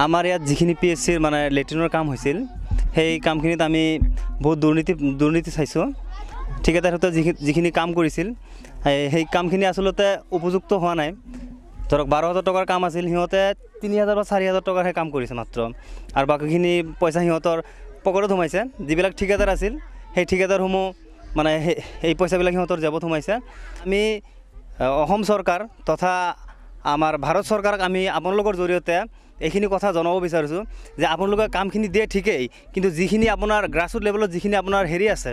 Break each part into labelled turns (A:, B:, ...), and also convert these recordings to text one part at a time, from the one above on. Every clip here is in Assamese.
A: আমাৰ ইয়াত যিখিনি PSCৰ মানে লেট্ৰিনৰ কাম হৈছিল সেই কামখিনিত আমি বহুত দুৰ্নীতি চাইছোঁ ঠিকাদাৰ হতে যিখিনি কাম কৰিছিল সেই কামখিনি আসলতে উপযুক্ত হোৱা নাই ধৰক 12,000 টকাৰ কাম আছিল সিহঁতে 3,000 বা 4,000 টকাৰহে কাম কৰিছে মাত্ৰ আৰু বাকিখিনি পইচা সিহঁতৰ পকেটত সোমাইছে যিবিলাক ঠিকাদাৰ আছিল সেই ঠিকাদাৰসমূহ মানে এই পইচাবিলাক সিহঁতৰ জেবত সোমাইছে আমি অসম চৰকাৰ তথা আমাৰ ভাৰত চৰকাৰক আমি আপোনালোকৰ জৰিয়তে এইখিনি কথা জনাব বিচাৰিছোঁ যে আপোনালোকে কামখিনি দিয়ে ঠিকেই কিন্তু যিখিনি আপোনাৰ গ্ৰাছৰুট লেভেলত যিখিনি আপোনাৰ হেৰি আছে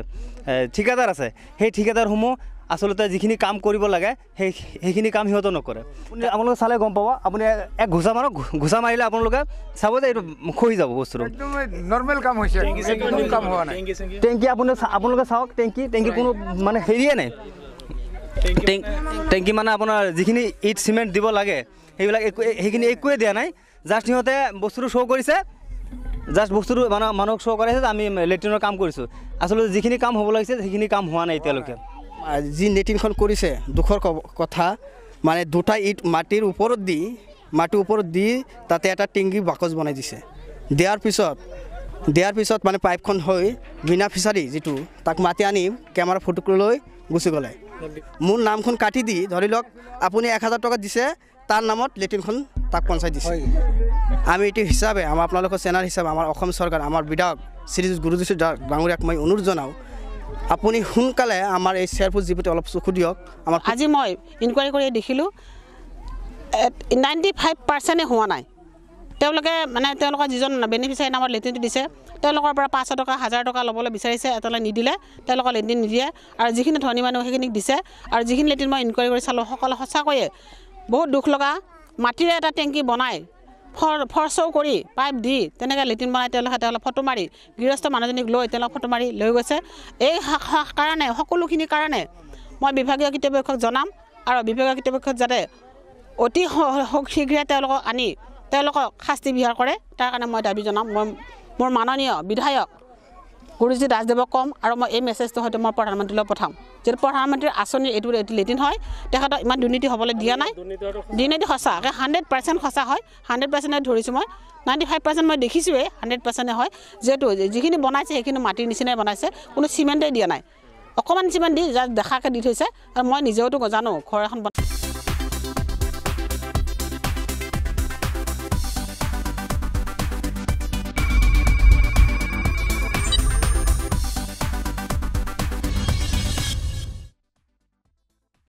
A: ঠিকাদাৰ আছে সেই ঠিকাদাৰসমূহ আসলতে যিখিনি কাম কৰিব লাগে সেইখিনি কাম সিহঁতে নকৰে আপোনালোকে চালে গম পাব আপুনি এক ঘুচা মাৰিলে আপোনালোকে চাব যে এইটো খহি যাব বস্তুটো
B: একদম নৰ্মেল কাম হৈছে একদম কাম হোৱা নাই
A: টেংকি আপোনালোকে চাওক টেংকি কোনো মানে হেৰিয়ে নাই টেংকি মানে আপোনাৰ যিখিনি ইট চিমেণ্ট দিব লাগে সেইবিলাক সেইখিনি একোৱে দিয়া নাই জাষ্ট সিহঁতে বস্তুটো শ্ব' কৰিছে জাষ্ট বস্তুটো মানে মানুহক শ্ব' কৰাইছে যে আমি লেট্ৰিনৰ কাম কৰিছোঁ আচলতে যিখিনি কাম হ'ব লাগিছে সেইখিনি কাম হোৱা নাই এতিয়ালৈকে
C: যি লেট্ৰিনখন কৰিছে দুখৰ কথা মানে দুটা ইট মাটিৰ ওপৰত দি তাতে এটা টেংকি বাকচ বনাই দিছে দিয়াৰ পিছত মানে পাইপখন হৈ বিনা ফিচাৰী যিটো তাক মাতি আনি কেমেৰা ফটো লৈ গুচি গ'লে মোৰ নামখন কাটি দি ধৰি লওক আপুনি 1,000 টকা দিছে তাৰ নামত লেট্ৰিনখন তাক পঞ্চাই দিছে আমি এইটো হিচাপে আমাৰ আপোনালোকৰ চেনেল হিচাপে আমাৰ অসম চৰকাৰ আমাৰ বিধায়ক শ্ৰী গুৰুজ্যোতি ডাঙৰীয়াক মই অনুৰোধ জনাওঁ আপুনি সোনকালে আমাৰ এই চেয়াৰপুৰ জিপিত অলপ চকু দিয়ক আমাৰ
D: আজি মই ইনকুৱাৰী কৰি দেখিলোঁ 95% হোৱা নাই তেওঁলোকৰ যিজন বেনিফিচিয়াৰী নামৰ লেট্ৰিনটো দিছে তেওঁলোকৰ পৰা 500 টকা 1,000 টকা ল'বলৈ বিচাৰিছে এটালৈ নিদিলে তেওঁলোকৰ লেট্ৰিন নিদিয়ে আৰু যিখিনি ধনী মানুহ সেইখিনিক দিছে আৰু যিখিনি লেট্ৰিন মই ইনকুৱাৰী কৰি চালোঁ সকলো সঁচাকৈয়ে বহুত দুখ লগা মাটিৰে এটা টেংকি বনাই ফৰচৌ কৰি পাইপ দি তেনেকৈ লেট্ৰিন বনাই তেওঁলোকে ফটো মাৰি গৃহস্থ মানুহজনীক লৈ তেওঁলোক ফটো মাৰি লৈ গৈছে এই কাৰণে সকলোখিনি কাৰণে মই বিভাগীয় কৰ্তৃপক্ষক জনাম আৰু বিভাগীয় কৰ্তৃপক্ষক যাতে অতি শীঘ্ৰে তেওঁলোকক আনি তেওঁলোকক শাস্তি বিহাৰ কৰে তাৰ কাৰণে মই দাবী জনাম মই মোৰ মাননীয় বিধায়ক গুৰুজী দাসদেৱক ক'ম আৰু মই এই মেছেজটো হয়তো মই প্ৰধানমন্ত্ৰীলৈ পঠাম যে প্ৰধানমন্ত্ৰীৰ আঁচনিৰ এইটো লেট্ৰিন হয় তেখেতক ইমান দুৰ্নীতি হ'বলৈ দিয়া নাই দুৰ্নীতি সঁচা 100% সঁচা হয় 100% ধৰিছোঁ মই 95% মই দেখিছোঁৱেই 100% হয় যিহেতু যিখিনি বনাইছে সেইখিনি মাটিৰ নিচিনাই বনাইছে কোনো চিমেণ্টেই দিয়া নাই অকণমান চিমেণ্ট দি দেখাকৈ দি থৈছে আৰু মই নিজেওতো জানো ঘৰ এখন